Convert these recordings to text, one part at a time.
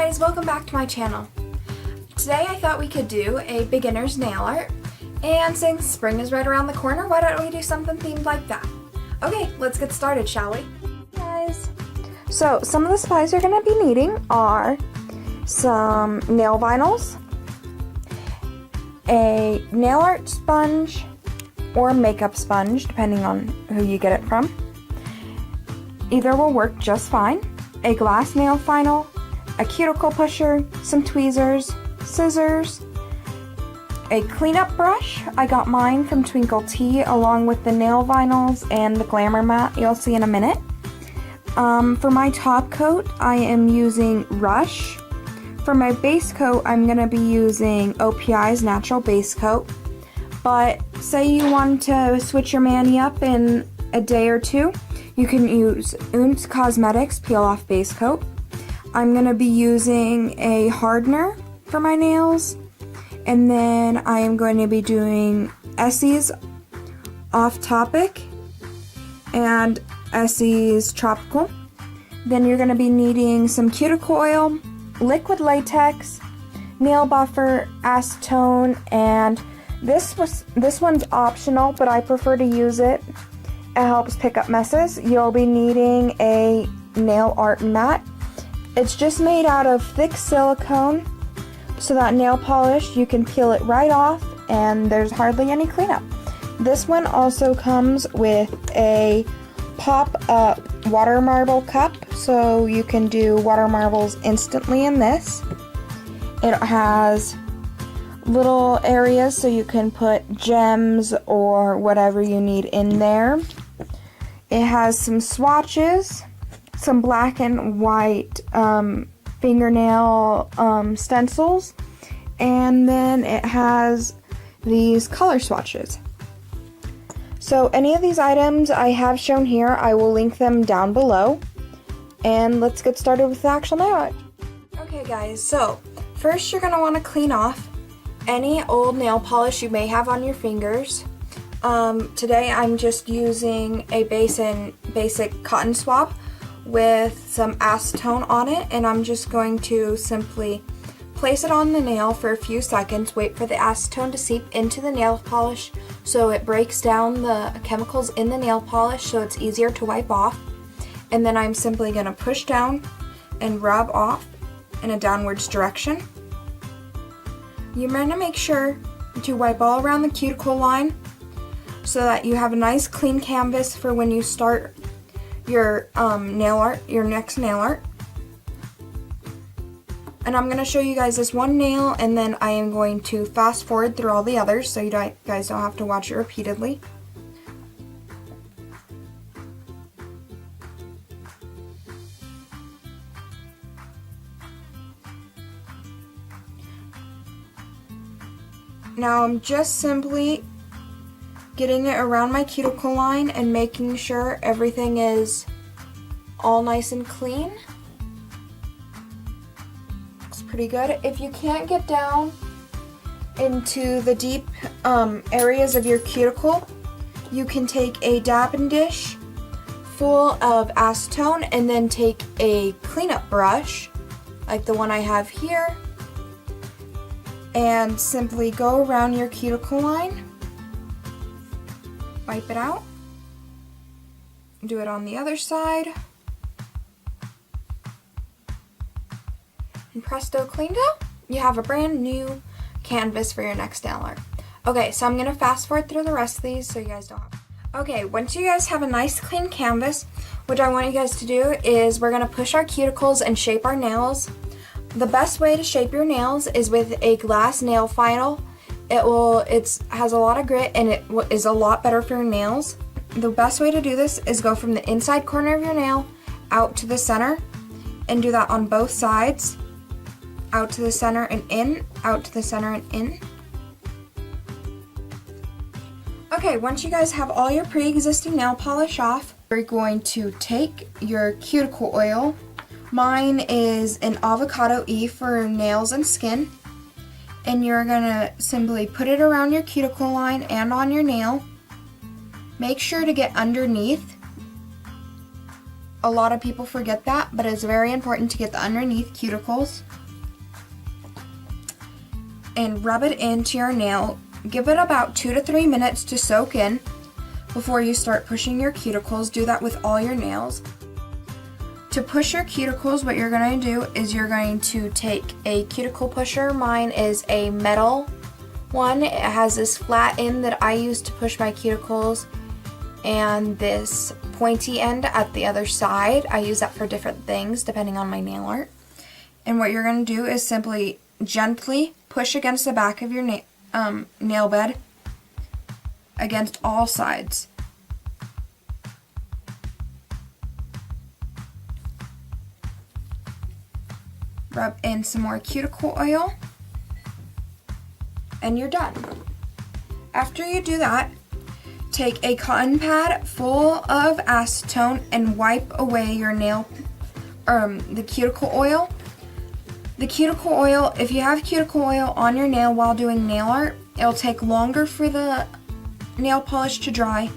guys, welcome back to my channel. Today I thought we could do a beginner's nail art, and since spring is right around the corner, why don't we do something themed like that? Okay, let's get started, shall we? Guys, so some of the supplies you're going to be needing are some nail vinyls, a nail art sponge or makeup sponge, depending on who you get it from. Either will work just fine. A glass nail file, a cuticle pusher, some tweezers, scissors, a cleanup brush. I got mine from Twinkle Tea along with the nail vinyls and the glamour mat you'll see in a minute. For my top coat, I am using Rush. For my base coat, I'm going to be using OPI's Natural Base Coat. But say you want to switch your mani up in a day or two, you can use Ounce Cosmetics Peel Off Base Coat. I'm going to be using a hardener for my nails, and then I am going to be doing Essie's Off Topic and Essie's Tropical. Then you're going to be needing some cuticle oil, liquid latex, nail buffer, acetone, and this one's optional, but I prefer to use it. It helps pick up messes. You'll be needing a nail art mat. It's just made out of thick silicone, so that nail polish, you can peel it right off and there's hardly any cleanup. This one also comes with a pop-up water marble cup, so you can do water marbles instantly in this. It has little areas so you can put gems or whatever you need in there. It has some swatches, some black and white fingernail stencils, and then it has these color swatches. So any of these items I have shown here, I will link them down below. And let's get started with the actual nail art. Okay guys, so first you're going to want to clean off any old nail polish you may have on your fingers. Today I'm just using a basic cotton swab with some acetone on it, and I'm just going to simply place it on the nail for a few seconds, wait for the acetone to seep into the nail polish so it breaks down the chemicals in the nail polish so it's easier to wipe off. And then I'm simply going to push down and rub off in a downwards direction. You're going to make sure to wipe all around the cuticle line so that you have a nice clean canvas for when you start your nail art, your next nail art. And I'm going to show you guys this one nail, and then I am going to fast forward through all the others so you guys don't have to watch it repeatedly. Now I'm just simply getting it around my cuticle line and making sure everything is all nice and clean. Looks pretty good. If you can't get down into the deep areas of your cuticle, you can take a dabbing dish full of acetone and then take a cleanup brush like the one I have here and simply go around your cuticle line. Wipe it out. Do it on the other side. And presto, cleaned up. You have a brand new canvas for your next nail art. Okay, so I'm going to fast forward through the rest of these so you guys don't have. Okay, once you guys have a nice clean canvas, what I want you guys to do is we're going to push our cuticles and shape our nails. The best way to shape your nails is with a glass nail file. It has a lot of grit and it is a lot better for your nails. The best way to do this is go from the inside corner of your nail out to the center and do that on both sides. Out to the center and in, out to the center and in. Okay, once you guys have all your pre-existing nail polish off, you're going to take your cuticle oil. Mine is an avocado E for nails and skin. And you're going to simply put it around your cuticle line and on your nail. Make sure to get underneath. A lot of people forget that, but it's very important to get the underneath cuticles. and rub it into your nail. Give it about 2 to 3 minutes to soak in before you start pushing your cuticles. Do that with all your nails. To push your cuticles, what you're going to do is you're going to take a cuticle pusher. Mine is a metal one. It has this flat end that I use to push my cuticles, and this pointy end at the other side. I use that for different things depending on my nail art. And what you're going to do is simply gently push against the back of your nail bed against all sides. Rub in some more cuticle oil, and you're done. After you do that, take a cotton pad full of acetone and wipe away your the cuticle oil. The cuticle oil, if you have cuticle oil on your nail while doing nail art, it'll take longer for the nail polish to dry,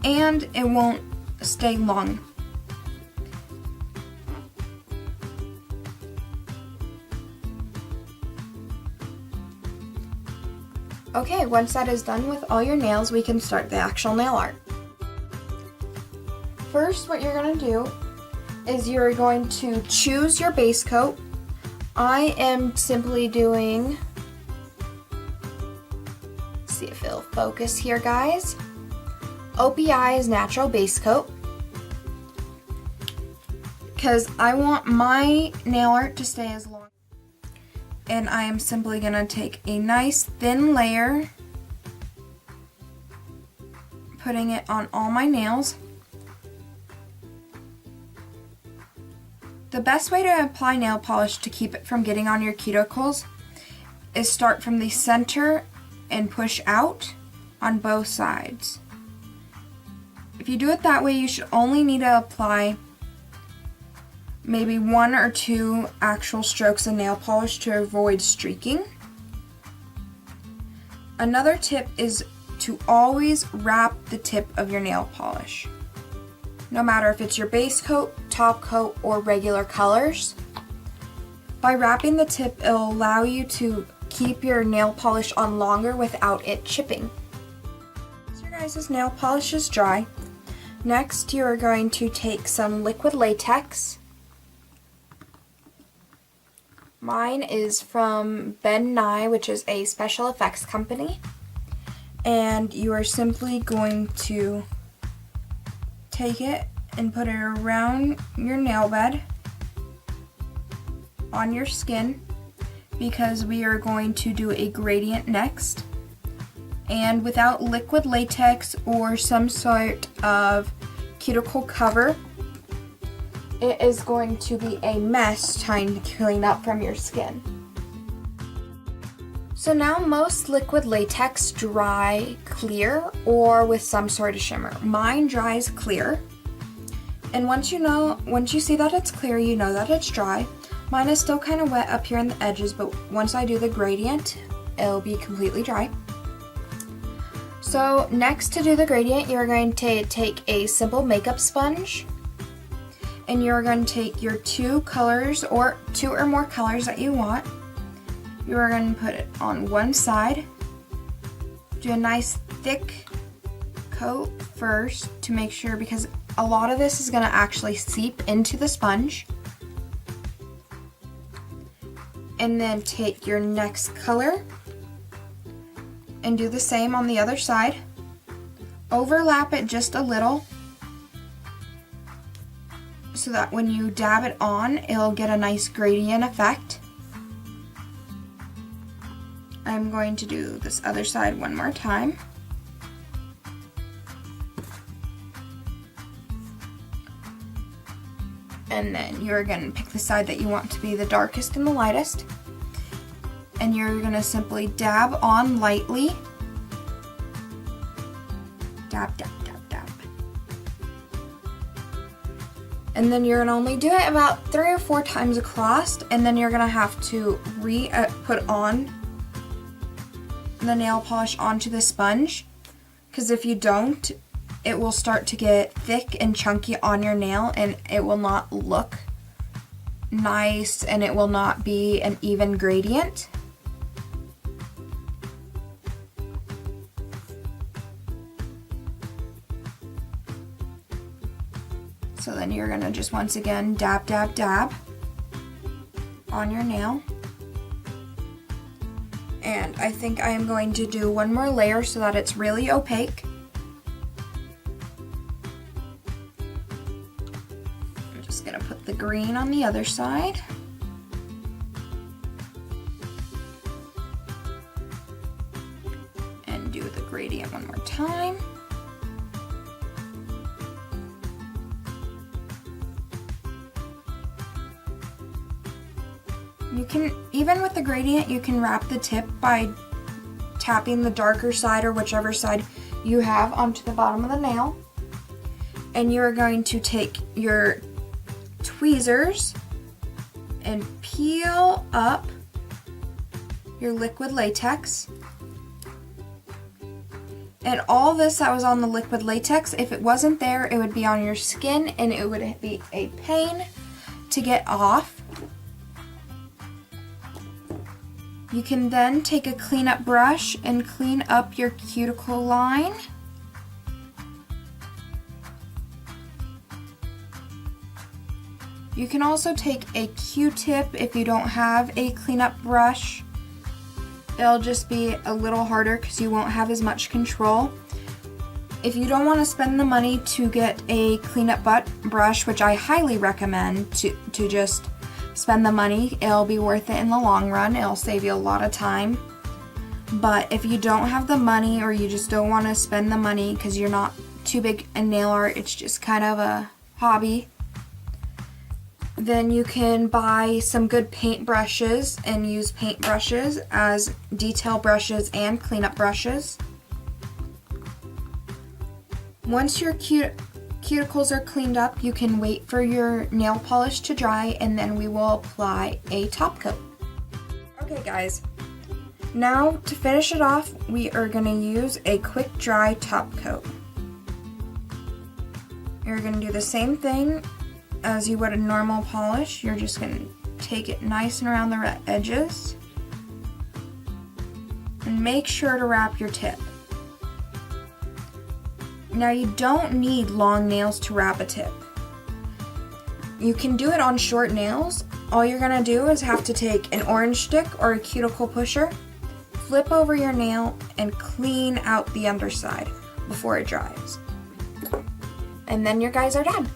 and it won't stay long. Okay, once that is done with all your nails, we can start the actual nail art. First, what you're going to do is you're going to choose your base coat. I am simply doing, let's see if it'll focus here, guys. OPI's Natural Base Coat, because I want my nail art to stay as long. And I am simply going to take a nice thin layer, putting it on all my nails. The best way to apply nail polish to keep it from getting on your cuticles is start from the center and push out on both sides. If you do it that way, you should only need to apply maybe 1 or 2 actual strokes of nail polish to avoid streaking. Another tip is to always wrap the tip of your nail polish. No matter if it's your base coat, top coat, or regular colors. By wrapping the tip, it'll allow you to keep your nail polish on longer without it chipping. Once your guys' nail polish is dry, next you are going to take some liquid latex. Mine is from Ben Nye, which is a special effects company. And you are simply going to take it and put it around your nail bed on your skin, because we are going to do a gradient next. And without liquid latex or some sort of cuticle cover, it is going to be a mess trying to clean up from your skin. So now most liquid latex dry clear or with some sort of shimmer. Mine dries clear. And once you see that it's clear, you know that it's dry. Mine is still kind of wet up here in the edges, but once I do the gradient, it'll be completely dry. So next, to do the gradient, you're going to take a simple makeup sponge, and you're going to take your 2 colors or 2 or more colors that you want. You are going to put it on one side. Do a nice thick coat first to make sure, because a lot of this is going to actually seep into the sponge. And then take your next color and do the same on the other side. Overlap it just a little so that when you dab it on, it'll get a nice gradient effect. I'm going to do this other side one more time. And then you're going to pick the side that you want to be the darkest and the lightest. And you're going to simply dab on lightly. Dab, dab, dab, dab. And then you're going to only do it about 3 or 4 times across, and then you're going to have to put on the nail polish onto the sponge, because if you don't, it will start to get thick and chunky on your nail, and it will not look nice, and it will not be an even gradient. So then you're gonna just once again dab, dab, dab on your nail. And I think I am going to do one more layer so that it's really opaque. I'm just gonna put the green on the other side. And do the gradient one more time. You can, even with the gradient, you can wrap the tip by tapping the darker side or whichever side you have onto the bottom of the nail. And you're going to take your tweezers and peel up your liquid latex. And all this that was on the liquid latex, if it wasn't there, it would be on your skin and it would be a pain to get off. You can then take a cleanup brush and clean up your cuticle line. You can also take a Q-tip if you don't have a cleanup brush. It'll just be a little harder because you won't have as much control. If you don't want to spend the money to get a cleanup brush, which I highly recommend to just spend the money, it'll be worth it in the long run. It'll save you a lot of time. But if you don't have the money or you just don't want to spend the money because you're not too big in nail art, it's just kind of a hobby, then you can buy some good paint brushes and use paint brushes as detail brushes and cleanup brushes. Once your cuticles are cleaned up, you can wait for your nail polish to dry and then we will apply a top coat. Okay guys, now to finish it off, we are going to use a quick dry top coat. You're going to do the same thing as you would a normal polish. You're just going to take it nice and around the edges and make sure to wrap your tip. Now you don't need long nails to wrap a tip. You can do it on short nails. All you're gonna do is have to take an orange stick or a cuticle pusher, flip over your nail, and clean out the underside before it dries. And then your guys are done.